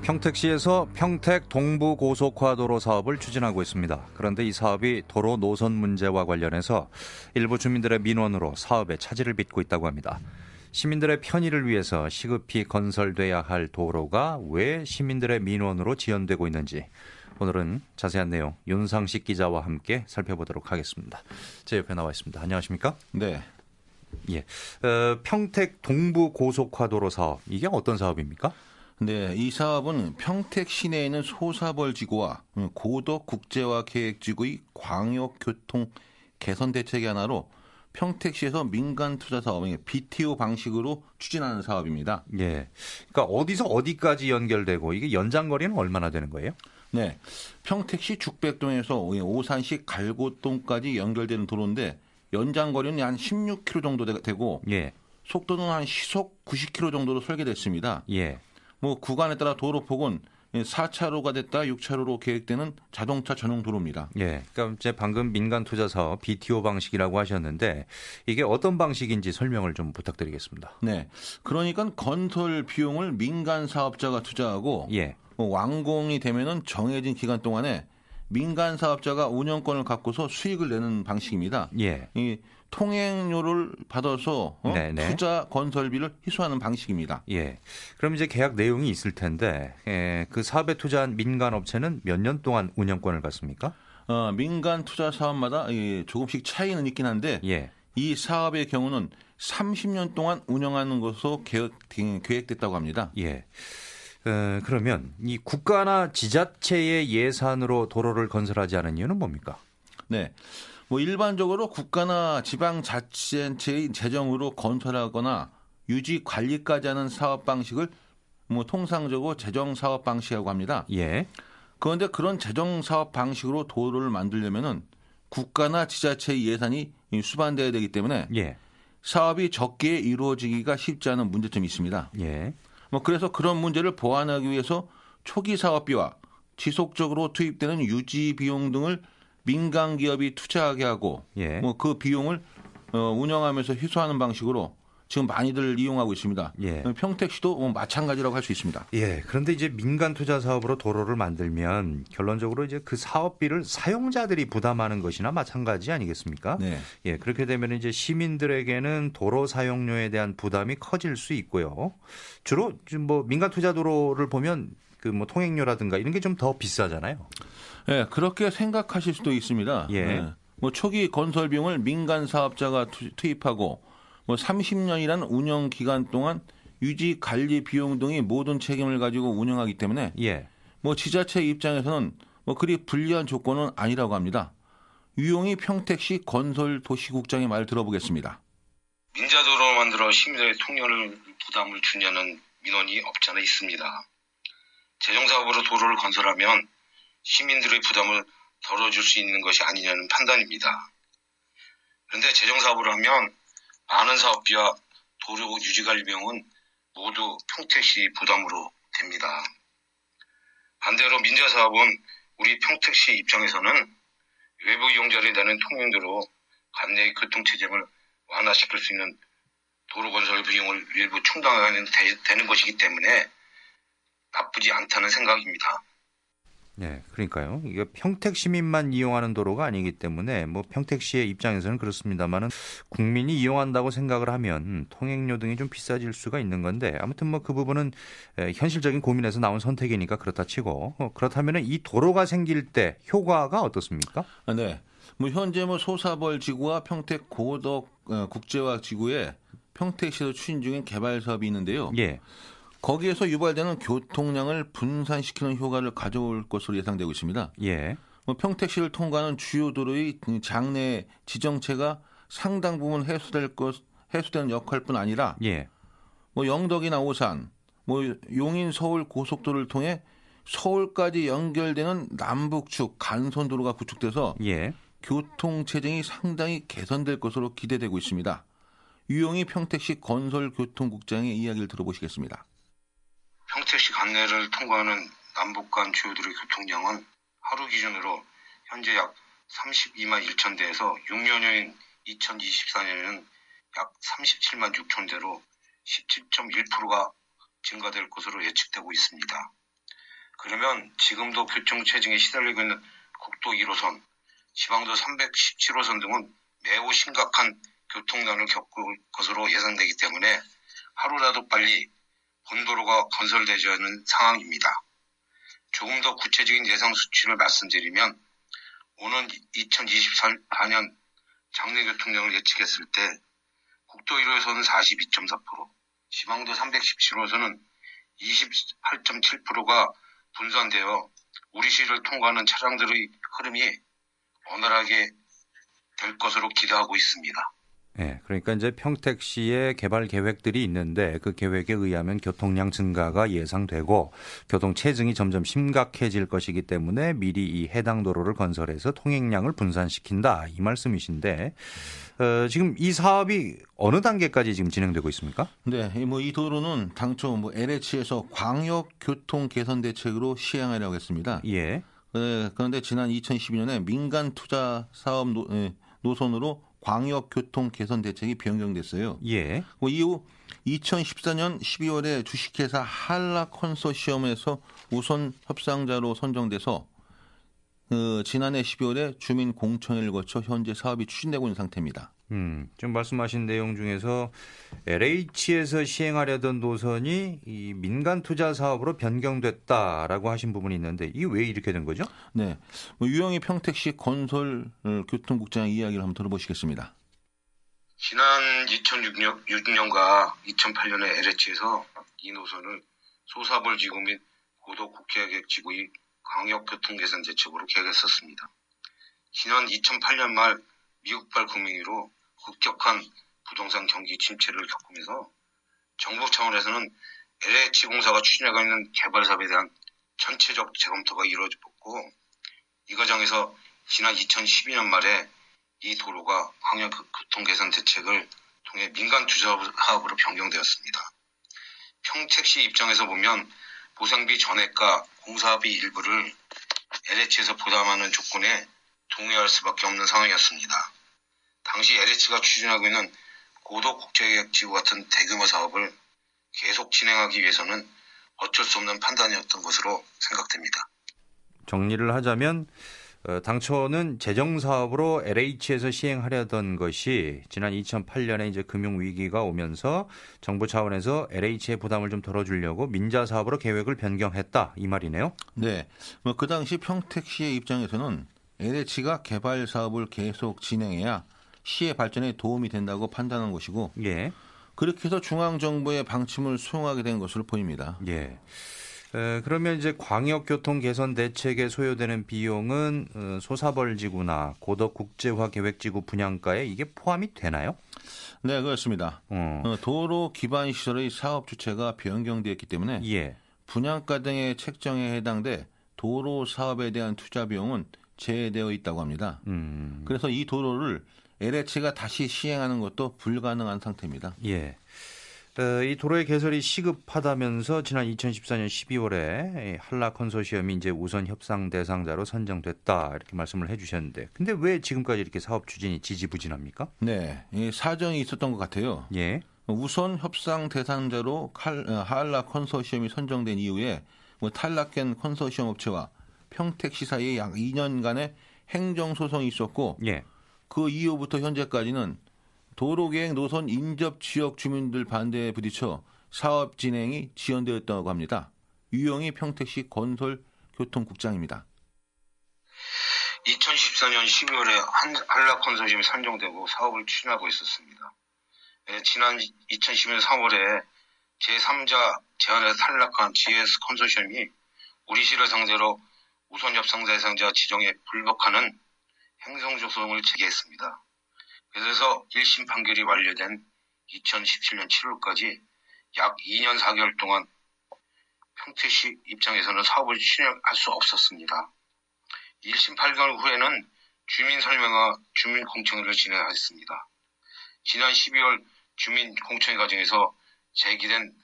평택시에서 평택 동부고속화도로 사업을 추진하고 있습니다. 그런데 이 사업이 도로 노선 문제와 관련해서 일부 주민들의 민원으로 사업에 차질을 빚고 있다고 합니다. 시민들의 편의를 위해서 시급히 건설돼야 할 도로가 왜 시민들의 민원으로 지연되고 있는지 오늘은 자세한 내용 윤상식 기자와 함께 살펴보도록 하겠습니다. 제 옆에 나와 있습니다. 안녕하십니까? 네. 예. 평택 동부고속화도로 사업, 이게 어떤 사업입니까? 네, 이 사업은 평택 시내에 있는 소사벌지구와 고덕국제화계획지구의 광역교통 개선 대책의 하나로 평택시에서 민간 투자 사업을 BTO 방식으로 추진하는 사업입니다. 예. 그러니까 어디서 어디까지 연결되고 이게 연장 거리는 얼마나 되는 거예요? 네, 평택시 죽백동에서 오산시 갈고동까지 연결되는 도로인데 연장 거리는 한 16km 정도 되고 예. 속도는 한 시속 90km 정도로 설계됐습니다. 예. 구간에 따라 도로 폭은 4차로가 됐다 6차로로 계획되는 자동차 전용 도로입니다. 예. 그러니까 이제 방금 민간 투자 사업 BTO 방식이라고 하셨는데 이게 어떤 방식인지 설명을 좀 부탁드리겠습니다. 네. 그러니까 건설 비용을 민간 사업자가 투자하고 예. 완공이 되면은 정해진 기간 동안에 민간 사업자가 운영권을 갖고서 수익을 내는 방식입니다. 예. 이 통행료를 받아서 투자 건설비를 희소하는 방식입니다. 예. 그럼 이제 계약 내용이 있을 텐데 그 사업에 투자한 민간 업체는 몇 년 동안 운영권을 갖습니까? 민간 투자 사업마다 조금씩 차이는 있긴 한데 예. 이 사업의 경우는 30년 동안 운영하는 것으로 계획됐다고 합니다. 예. 그러면 이 국가나 지자체의 예산으로 도로를 건설하지 않은 이유는 뭡니까? 네. 일반적으로 국가나 지방자치단체의 재정으로 건설하거나 유지 관리까지 하는 사업 방식을 통상적으로 재정 사업 방식이라고 합니다. 예. 그런데 그런 재정 사업 방식으로 도로를 만들려면은 국가나 지자체의 예산이 수반돼야 되기 때문에 예. 사업이 적게 이루어지기가 쉽지 않은 문제점이 있습니다. 예. 그래서 그런 문제를 보완하기 위해서 초기 사업비와 지속적으로 투입되는 유지 비용 등을 민간 기업이 투자하게 하고 예. 그 비용을 운영하면서 희소하는 방식으로 지금 많이들 이용하고 있습니다. 예. 평택시도 마찬가지라고 할 수 있습니다. 예. 그런데 이제 민간 투자 사업으로 도로를 만들면 결론적으로 이제 그 사업비를 사용자들이 부담하는 것이나 마찬가지 아니겠습니까? 네. 예. 그렇게 되면 이제 시민들에게는 도로 사용료에 대한 부담이 커질 수 있고요. 주로 민간 투자 도로를 보면 통행료라든가 이런 게 좀 더 비싸잖아요. 네, 그렇게 생각하실 수도 있습니다. 예. 네. 초기 건설 비용을 민간 사업자가 투입하고 30년이라는 운영 기간 동안 유지 관리 비용 등의 모든 책임을 가지고 운영하기 때문에 예. 지자체 입장에서는 그리 불리한 조건은 아니라고 합니다. 유용희 평택시 건설도시국장의 말 들어보겠습니다. 민자도로 만들어 시민들의 통행을 부담을 주냐는 민원이 없지 않아 있습니다. 재정사업으로 도로를 건설하면 시민들의 부담을 덜어줄 수 있는 것이 아니냐는 판단입니다. 그런데 재정사업을 하면 많은 사업비와 도로 유지관리 비용은 모두 평택시 부담으로 됩니다. 반대로 민자사업은 우리 평택시 입장에서는 외부 이용자들이 내는 통행료로 관내의 교통체증을 완화시킬 수 있는 도로 건설 비용을 일부 충당하는 되는 것이기 때문에 나쁘지 않다는 생각입니다. 네, 그러니까요. 이게 평택 시민만 이용하는 도로가 아니기 때문에 평택시의 입장에서는 그렇습니다만은 국민이 이용한다고 생각을 하면 통행료 등이 좀 비싸질 수가 있는 건데 아무튼 그 부분은 현실적인 고민에서 나온 선택이니까 그렇다 치고 그렇다면은 이 도로가 생길 때 효과가 어떻습니까? 네, 현재 소사벌 지구와 평택 고덕 국제화 지구에 평택시에서 추진 중인 개발 사업이 있는데요. 예. 거기에서 유발되는 교통량을 분산시키는 효과를 가져올 것으로 예상되고 있습니다. 예. 평택시를 통과하는 주요 도로의 장내 지정체가 상당 부분 해소되는 역할뿐 아니라 예. 영덕이나 오산, 용인 서울 고속도로를 통해 서울까지 연결되는 남북축 간선도로가 구축돼서 예. 교통 체증이 상당히 개선될 것으로 기대되고 있습니다. 유용희 평택시 건설교통국장의 이야기를 들어보시겠습니다. 평택시 관내를 통과하는 남북 간 주요도로의 교통량은 하루 기준으로 현재 약 32만 1천 대에서 6년 후인 2024년에는 약 37만 6천 대로 17.1%가 증가될 것으로 예측되고 있습니다. 그러면 지금도 교통체증에 시달리고 있는 국도 1호선, 지방도 317호선 등은 매우 심각한 교통난을 겪을 것으로 예상되기 때문에 하루라도 빨리 본도로가 건설되지 않는 상황입니다. 조금 더 구체적인 예상 수치를 말씀드리면 오는 2024년 장래 교통량을 예측했을 때 국도 1호선은 42.4%, 지방도 317호선은 28.7%가 분산되어 우리 시를 통과하는 차량들의 흐름이 원활하게 될 것으로 기대하고 있습니다. 네, 그러니까 이제 평택시의 개발 계획들이 있는데 그 계획에 의하면 교통량 증가가 예상되고 교통 체증이 점점 심각해질 것이기 때문에 미리 이 해당 도로를 건설해서 통행량을 분산시킨다 이 말씀이신데 지금 이 사업이 어느 단계까지 지금 진행되고 있습니까? 네, 이 도로는 당초 LH에서 광역 교통 개선 대책으로 시행하려고 했습니다. 예. 그런데 지난 2012년에 민간 투자 사업 노선으로 광역 교통 개선 대책이 변경됐어요. 예. 이후 2014년 12월에 주식회사 한라 컨소시엄에서 우선 협상자로 선정돼서 지난해 12월에 주민 공청회를 거쳐 현재 사업이 추진되고 있는 상태입니다. 지금 말씀하신 내용 중에서 LH에서 시행하려던 노선이 이 민간 투자 사업으로 변경됐다라고 하신 부분이 있는데 이게 왜 이렇게 된 거죠? 네, 유영희 평택시 건설 교통국장 이야기를 한번 들어보시겠습니다. 지난 2006년과 2008년에 LH에서 이 노선을 소사벌지구 및 고도국제계획지구의 광역교통개선 대책으로 계획했었습니다. 지난 2008년 말 미국발 금융위로 급격한 부동산 경기 침체를 겪으면서 정부 차원에서는 LH 공사가 추진하고 있는 개발 사업에 대한 전체적 재검토가 이루어졌고 이 과정에서 지난 2012년 말에 이 도로가 광역교통개선 대책을 통해 민간 투자 사업으로 변경되었습니다. 평택시 입장에서 보면 보상비 전액과 공사비 일부를 LH에서 부담하는 조건에 동의할 수밖에 없는 상황이었습니다. 당시 LH가 추진하고 있는 고도국제계획지구 같은 대규모 사업을 계속 진행하기 위해서는 어쩔 수 없는 판단이었던 것으로 생각됩니다. 정리를 하자면 당초는 재정 사업으로 LH에서 시행하려던 것이 지난 2008년에 이제 금융 위기가 오면서 정부 차원에서 LH의 부담을 좀 덜어주려고 민자 사업으로 계획을 변경했다 이 말이네요. 네, 그 당시 평택시의 입장에서는 LH가 개발 사업을 계속 진행해야 시의 발전에 도움이 된다고 판단한 것이고, 예. 그렇게 해서 중앙 정부의 방침을 수용하게 된 것으로 보입니다. 예. 그러면 이제 광역교통 개선 대책에 소요되는 비용은 소사벌지구나 고덕국제화 계획지구 분양가에 이게 포함이 되나요? 네, 그렇습니다. 도로 기반 시설의 사업 주체가 변경되었기 때문에 예. 분양가 등의 책정에 해당돼 도로 사업에 대한 투자 비용은 제외되어 있다고 합니다. 그래서 이 도로를 LH가 다시 시행하는 것도 불가능한 상태입니다. 예. 이 도로의 개설이 시급하다면서 지난 2014년 12월에 한라 컨소시엄이 이제 우선 협상 대상자로 선정됐다 이렇게 말씀을 해주셨는데, 근데 왜 지금까지 이렇게 사업 추진이 지지부진합니까? 네, 사정이 있었던 것 같아요. 예. 우선 협상 대상자로 한라 컨소시엄이 선정된 이후에 탈락한 컨소시엄 업체와 평택시 사이에 약 2년간의 행정 소송이 있었고, 예. 그 이후부터 현재까지는 도로계획 노선 인접 지역 주민들 반대에 부딪혀 사업 진행이 지연되었다고 합니다. 유영희 평택시 건설교통국장입니다. 2014년 12월에 한라 컨소시엄이 선정되고 사업을 추진하고 있었습니다. 지난 2012년 3월에 제3자 제안에서 탈락한 GS 컨소시엄이 우리시를 상대로 우선 협상 대상자 지정에 불복하는 행정소송을 제기했습니다. 그래서 1심 판결이 완료된 2017년 7월까지 약 2년 4개월 동안 평택시 입장에서는 사업을 추진할 수 없었습니다. 1심 판결 후에는 주민 설명과 주민 공청회를 진행했습니다. 지난 12월 주민 공청회 과정에서 제기된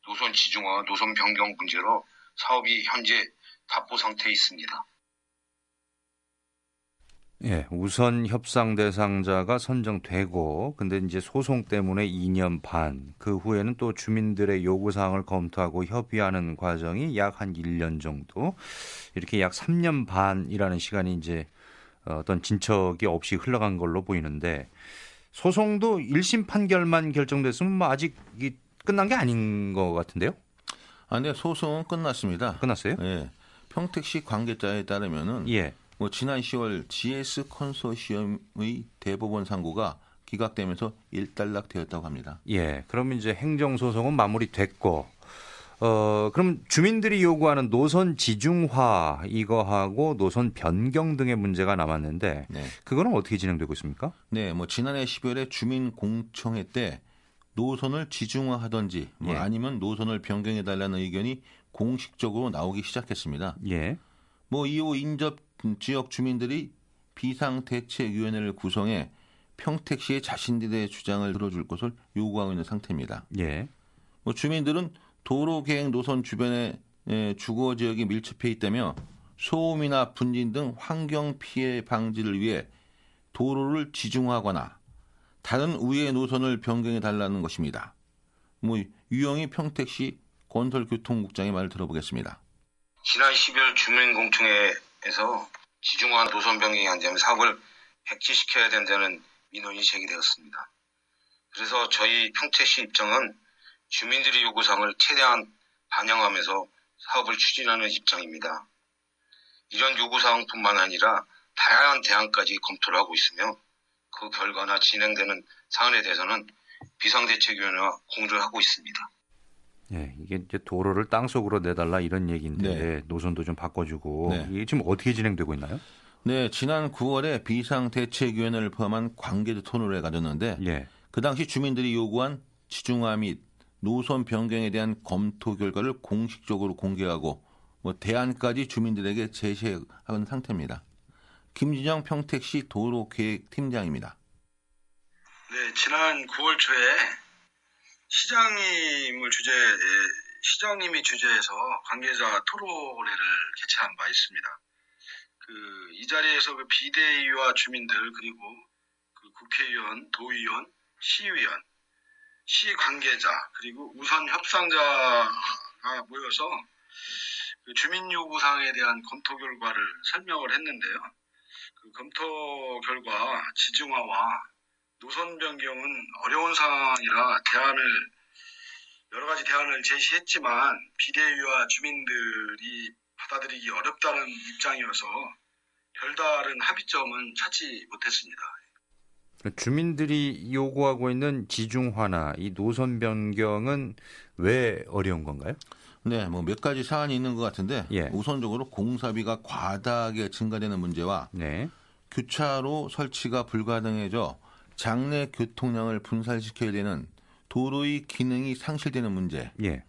노선 지중화, 노선 변경 문제로 사업이 현재 답보 상태에 있습니다. 예, 우선 협상 대상자가 선정되고, 근데 이제 소송 때문에 2년 반, 그 후에는 또 주민들의 요구 사항을 검토하고 협의하는 과정이 약 한 1년 정도, 이렇게 약 3년 반이라는 시간이 이제 어떤 진척이 없이 흘러간 걸로 보이는데, 소송도 1심 판결만 결정됐으면 뭐 아직 끝난 게 아닌 것 같은데요? 네, 소송은 끝났습니다. 끝났어요? 예. 평택시 관계자에 따르면은 예. 지난 10월 GS 컨소시엄의 대법원 상고가 기각되면서 일단락되었다고 합니다. 예. 그러면 이제 행정소송은 마무리됐고, 그럼 주민들이 요구하는 노선 지중화 이거하고 노선 변경 등의 문제가 남았는데, 네. 그거는 어떻게 진행되고 있습니까? 네, 지난해 12월에 주민 공청회 때 노선을 지중화하든지 예. 아니면 노선을 변경해달라는 의견이 공식적으로 나오기 시작했습니다. 예. 이후 인접 지역 주민들이 비상대책위원회를 구성해 평택시의 자신들의 주장을 들어줄 것을 요구하고 있는 상태입니다. 예. 주민들은 도로계획 노선 주변에 주거 지역이 밀집해 있다며 소음이나 분진 등 환경 피해 방지를 위해 도로를 지중화하거나 다른 우회 노선을 변경해 달라는 것입니다. 유영희 평택시 건설교통국장의 말을 들어보겠습니다. 지난 12월 주민공청회에서 지중화 노선 변경이 안 되면 사업을 백지시켜야 된다는 민원이 제기되었습니다. 그래서 저희 평택시 입장은 주민들의 요구사항을 최대한 반영하면서 사업을 추진하는 입장입니다. 이런 요구사항뿐만 아니라 다양한 대안까지 검토를 하고 있으며 그 결과나 진행되는 사안에 대해서는 비상대책위원회와 공조를 하고 있습니다. 예, 이게 이제 도로를 땅속으로 내달라 이런 얘기인데 네. 노선도 좀 바꿔주고 네. 이게 지금 어떻게 진행되고 있나요? 네, 지난 9월에 비상대책위원회를 포함한 관계자 토론회가 가졌는데 예. 그 당시 주민들이 요구한 지중화 및 노선 변경에 대한 검토 결과를 공식적으로 공개하고 대안까지 주민들에게 제시하는 상태입니다. 김진영 평택시 도로계획팀장입니다. 네, 지난 9월 초에 시장님이 주재해서 관계자 토론회를 개최한 바 있습니다. 이 자리에서 비대위와 주민들 그리고 국회의원, 도의원, 시의원, 시 관계자 그리고 우선 협상자가 모여서 주민 요구 사항에 대한 검토 결과를 설명을 했는데요. 검토 결과 지중화와 노선 변경은 어려운 상황이라 여러 가지 대안을 제시했지만 비대위와 주민들이 받아들이기 어렵다는 입장이어서 별다른 합의점은 찾지 못했습니다. 주민들이 요구하고 있는 지중화나 이 노선 변경은 왜 어려운 건가요? 네, 몇 가지 사안이 있는 것 같은데 예. 우선적으로 공사비가 과다하게 증가되는 문제와 네. 교차로 설치가 불가능해져 장내 교통량을 분산시켜야 되는 도로의 기능이 상실되는 문제. 예.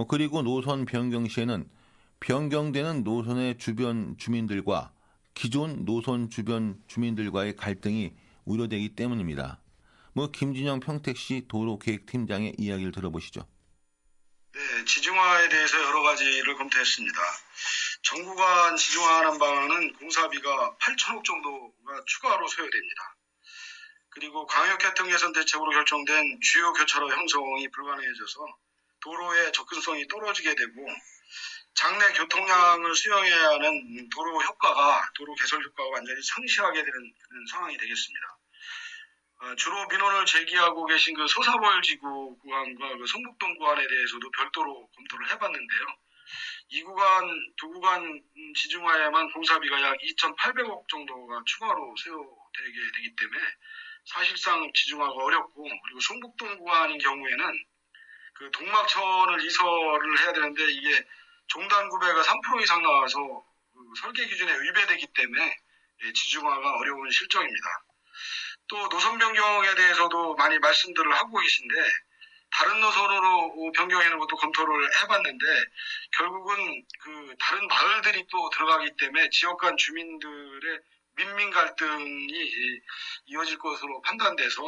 그리고 노선 변경 시에는 변경되는 노선의 주변 주민들과 기존 노선 주변 주민들과의 갈등이 우려되기 때문입니다. 김진영 평택시 도로계획팀장의 이야기를 들어보시죠. 네, 지중화에 대해서 여러 가지를 검토했습니다. 정부간 지중화하는 방안은 공사비가 8천억 정도가 추가로 소요됩니다. 그리고 광역교통 개선 대책으로 결정된 주요 교차로 형성이 불가능해져서 도로의 접근성이 떨어지게 되고 장내 교통량을 수용해야 하는 도로 개설 효과가 완전히 상실하게 되는 그런 상황이 되겠습니다. 주로 민원을 제기하고 계신 소사벌지구 구간과 성북동 구간에 대해서도 별도로 검토를 해봤는데요. 두 구간 지중화에만 공사비가 약 2,800억 정도가 추가로 소요되게 되기 때문에 사실상 지중화가 어렵고, 그리고 성북동 구간인 경우에는 동막천을 이설을 해야 되는데 이게 종단 구배가 3% 이상 나와서 설계 기준에 위배되기 때문에 지중화가 어려운 실정입니다. 또 노선 변경에 대해서도 많이 말씀들을 하고 계신데 다른 노선으로 변경하는 것도 검토를 해봤는데 결국은 다른 마을들이 또 들어가기 때문에 지역 간 주민들의 민민 갈등이 이어질 것으로 판단돼서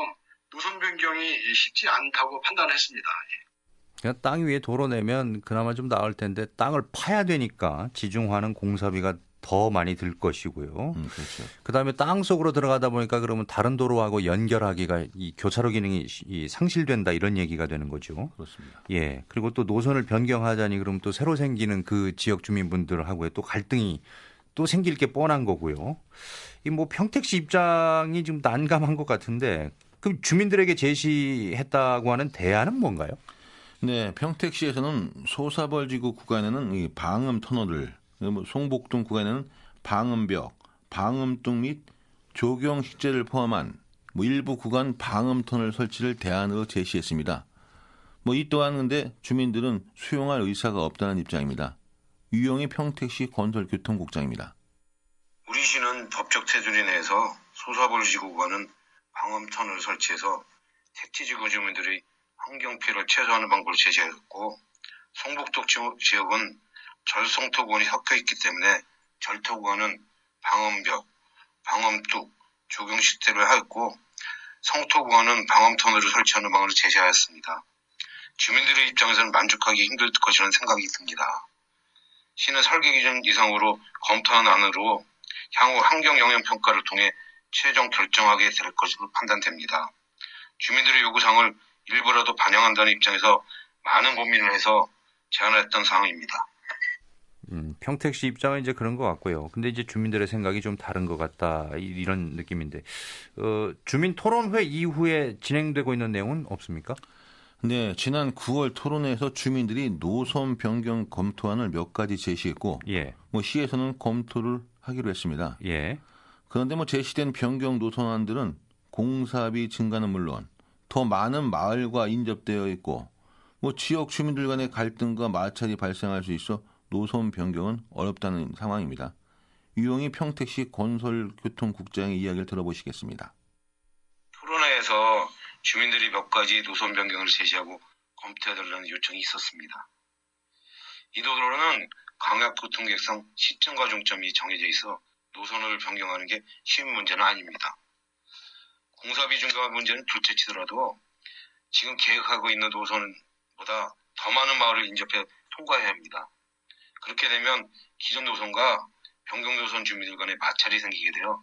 노선 변경이 쉽지 않다고 판단했습니다. 그냥 땅 위에 도로 내면 그나마 좀 나을 텐데 땅을 파야 되니까 지중화는 공사비가 더 많이 들 것이고요. 그렇죠. 그다음에 땅 속으로 들어가다 보니까 그러면 다른 도로하고 연결하기가 이 교차로 기능이 상실된다 이런 얘기가 되는 거죠. 그렇습니다. 예. 그리고 또 노선을 변경하자니 그럼 또 새로 생기는 그 지역 주민분들하고의 또 갈등이 또 생길 게 뻔한 거고요. 이 뭐 평택시 입장이 좀 난감한 것 같은데 그 주민들에게 제시했다고 하는 대안은 뭔가요? 네, 평택시에서는 소사벌지구 구간에는 이 방음 터널을, 송복동 구간에는 방음벽, 방음뚝 및 조경 식재를 포함한 일부 구간 방음 터널 설치를 대안으로 제시했습니다. 이 또한 근데 주민들은 수용할 의사가 없다는 입장입니다. 유영희 평택시 건설교통국장입니다. 우리 시는 법적 테두리 내에서 소사벌지구 구간은 방음 터널을 설치해서 택지지구 주민들의 환경 피해를 최소화하는 방법을 제시했고, 송복동 지역은 절송토 구간이 섞여 있기 때문에 절토 구간은 방음벽, 방음뚝, 조경식대를 하였고, 성토 구간은 방음 터널을 설치하는 방안을 제시하였습니다. 주민들의 입장에서는 만족하기 힘들 것이라는 생각이 듭니다. 시는 설계 기준 이상으로 검토한 안으로 향후 환경 영향 평가를 통해 최종 결정하게 될 것으로 판단됩니다. 주민들의 요구사항을 일부라도 반영한다는 입장에서 많은 고민을 해서 제안했던 사항입니다. 평택시 입장은 이제 그런 것 같고요. 근데 이제 주민들의 생각이 좀 다른 것 같다 이런 느낌인데 주민 토론회 이후에 진행되고 있는 내용은 없습니까? 네, 지난 9월 토론회에서 주민들이 노선 변경 검토안을 몇 가지 제시했고, 예. 시에서는 검토를 하기로 했습니다. 예. 그런데 제시된 변경 노선안들은 공사비 증가는 물론 더 많은 마을과 인접되어 있고, 지역 주민들 간의 갈등과 마찰이 발생할 수 있어 노선 변경은 어렵다는 상황입니다. 유영희 평택시 건설교통국장의 이야기를 들어보시겠습니다. 토론회에서 주민들이 몇 가지 노선 변경을 제시하고 검토해달라는 요청이 있었습니다. 이 도로는 광역교통계획상 시점과 종점이 정해져 있어 노선을 변경하는 게 쉬운 문제는 아닙니다. 공사비 증가 문제는 둘째치더라도 지금 계획하고 있는 노선보다 더 많은 마을을 인접해 통과해야 합니다. 그렇게 되면 기존 노선과 변경 노선 주민들 간에 마찰이 생기게 되어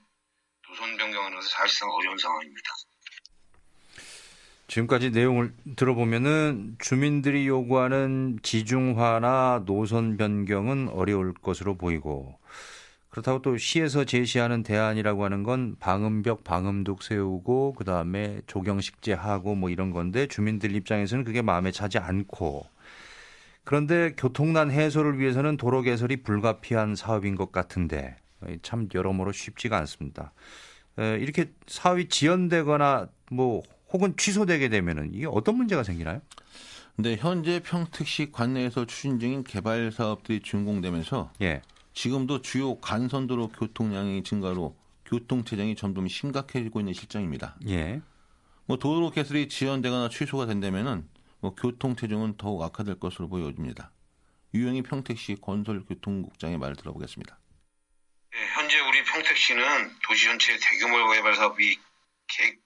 노선 변경하는 것은 사실상 어려운 상황입니다. 지금까지 내용을 들어보면은 주민들이 요구하는 지중화나 노선 변경은 어려울 것으로 보이고, 그렇다고 또 시에서 제시하는 대안이라고 하는 건 방음벽, 방음둑 세우고 그다음에 조경식재하고 뭐 이런 건데 주민들 입장에서는 그게 마음에 차지 않고, 그런데 교통난 해소를 위해서는 도로 개설이 불가피한 사업인 것 같은데 참 여러모로 쉽지가 않습니다. 이렇게 사업이 지연되거나 혹은 취소되게 되면은 이게 어떤 문제가 생기나요? 네, 현재 평택시 관내에서 추진 중인 개발 사업들이 준공되면서 예. 지금도 주요 간선도로 교통량의 증가로 교통체증이 점점 심각해지고 있는 실정입니다. 예. 도로 개설이 지연되거나 취소가 된다면은 교통체증은 더욱 악화될 것으로 보여집니다. 유영희 평택시 건설교통국장의 말을 들어보겠습니다. 네, 현재 우리 평택시는 도시 전체 대규모 개발 사업이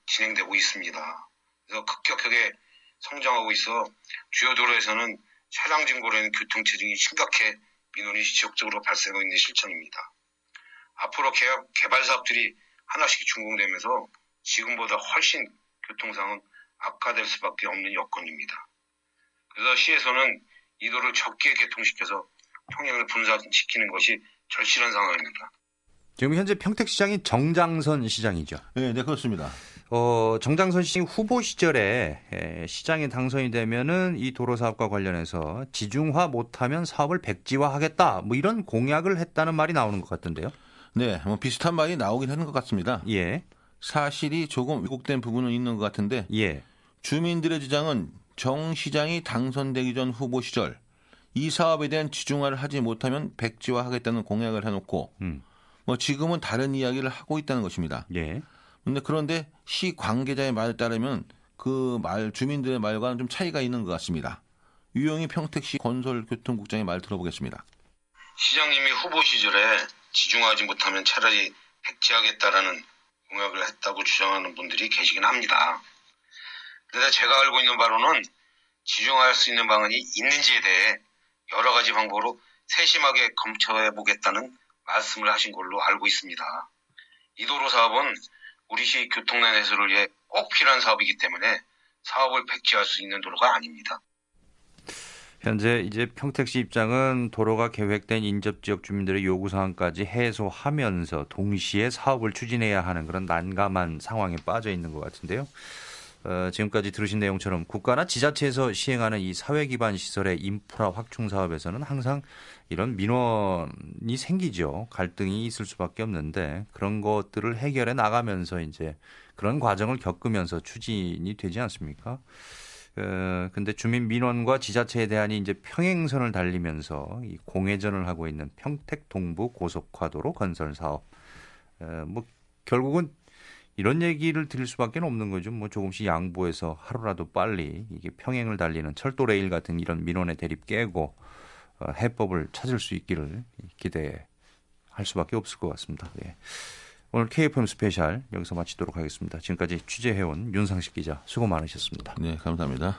진행되고 있습니다. 그래서 급격하게 성장하고 있어 주요 도로에서는 차량 증고로 인한 교통체증이 심각해 민원이 지속적으로 발생하고 있는 실정입니다. 앞으로 개발 사업들이 하나씩 준공되면서 지금보다 훨씬 교통상은 악화될 수밖에 없는 여건입니다. 그래서 시에서는 이 도로를 적게 개통시켜서 통행을 분산시키는 것이 절실한 상황입니다. 지금 현재 평택시장이 정장선 시장이죠. 네, 그렇습니다. 정장선 시장 후보 시절에 시장에 당선이 되면은 이 도로 사업과 관련해서 지중화 못하면 사업을 백지화하겠다 이런 공약을 했다는 말이 나오는 것 같던데요. 네, 비슷한 말이 나오긴 하는 것 같습니다. 예. 사실이 조금 왜곡된 부분은 있는 것 같은데, 예. 주민들의 주장은 정 시장이 당선되기 전 후보 시절 이 사업에 대한 지중화를 하지 못하면 백지화하겠다는 공약을 해놓고 지금은 다른 이야기를 하고 있다는 것입니다. 예. 그런데 시 관계자의 말에 따르면 그 주민들의 말과는 좀 차이가 있는 것 같습니다. 유영희 평택시 건설교통국장의 말 들어보겠습니다. 시장님이 후보 시절에 지중화하지 못하면 차라리 백지하겠다라는 공약을 했다고 주장하는 분들이 계시긴 합니다. 그런데 제가 알고 있는 바로는 지중화할 수 있는 방안이 있는지에 대해 여러 가지 방법으로 세심하게 검토해 보겠다는 말씀을 하신 걸로 알고 있습니다. 이 도로 사업은 우리시 교통난 해소를 위해 꼭 필요한 사업이기 때문에 사업을 백지할 수 있는 도로가 아닙니다. 현재 이제 평택시 입장은 도로가 계획된 인접지역 주민들의 요구사항까지 해소하면서 동시에 사업을 추진해야 하는 그런 난감한 상황에 빠져 있는 것 같은데요. 지금까지 들으신 내용처럼 국가나 지자체에서 시행하는 이 사회기반 시설의 인프라 확충 사업에서는 항상 이런 민원이 생기죠. 갈등이 있을 수밖에 없는데 그런 것들을 해결해 나가면서 이제 그런 과정을 겪으면서 추진이 되지 않습니까? 근데 주민 민원과 지자체에 대한 이제 평행선을 달리면서 이 공회전을 하고 있는 평택 동부 고속화도로 건설 사업. 뭐 결국은 이런 얘기를 드릴 수밖에 없는 거죠. 뭐 조금씩 양보해서 하루라도 빨리 이게 평행을 달리는 철도 레일 같은 이런 민원의 대립 깨고 해법을 찾을 수 있기를 기대할 수밖에 없을 것 같습니다. 예. 오늘 KFM 스페셜 여기서 마치도록 하겠습니다. 지금까지 취재해온 윤상식 기자 수고 많으셨습니다. 네, 감사합니다.